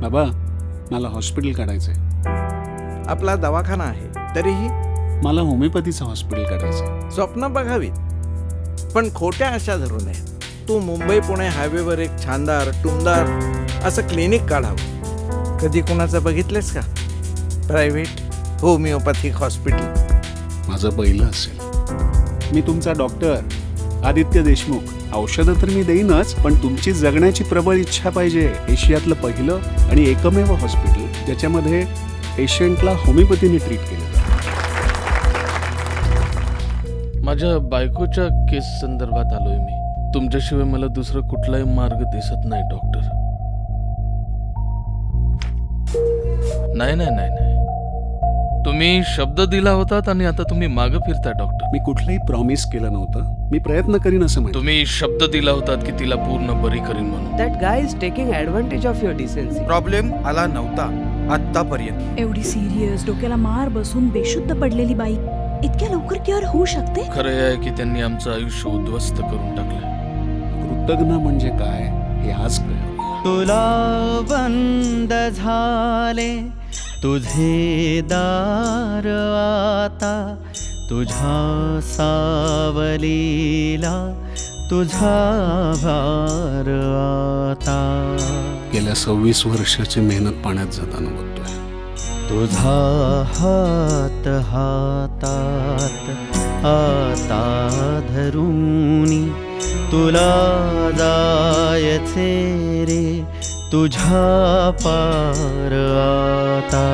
बाबा मला हॉस्पिटल काढायचंय. आपला दवाखाना आहे तरीही मला होमिओपॅथीचं हॉस्पिटल काढायचंय. स्वप्न बघावीत, पण खोट्या आशा धरू नये. तू मुंबई पुणे हायवेवर एक छानदार टुमदार असं क्लिनिक काढावं. कधी कोणाचं बघितलेस का? Private homeopathic hospital. माझं पहिलं असेल. मी तुमचा डॉक्टर आदित्य देशमुख. औषधं तर मी देईनच, पण तुमची जगण्याची प्रबळ इच्छा पाहिजे. एशियातलं पहिलं आणि एकमेव हॉस्पिटल ज्याच्यामध्ये पेशंटला होमिओपॅथीने ट्रीट केलं जातं. माझ्या बायकोच्या केस संदर्भात आलोय मी. तुमच्याशिवाय मला दुसरा कुठलाही मार्ग दिसत नाही डॉक्टर. नाही नाही नाही नाही, तुम्ही शब्द दिला होतात आणि आता तुम्ही मागे फिरता डॉक्टर. मी कुठलंही प्रॉमिस केलं नव्हतं. मी प्रयत्न करीन असं म्हणतो. तुम्ही शब्द दिला होतात की तिला पूर्ण बरी करीन म्हणून. That guy is taking advantage of your decency. Problem आला नव्हता आतापर्यंत. एवढी सिरियस डोक्याला मार बसून बेशुद्ध पडलेली बाई इतक्या लवकर क्युअर होऊ शकते? खरं हे आहे की त्यांनी आमचं आयुष्य उद्ध्वस्त करून टाकलं. कृतज्ञ म्हणजे काय हे आज कळलं. तुला बंद झाले तुझे दार आता, तुझ्या सावलीला तुझा भार आता. गेल्या 26 वर्षाची मेहनत पाण्यात जाताना बघतोय. तुझा हात हातात आता धरुनी, तुला जायचे रे तुझ्या पार आता.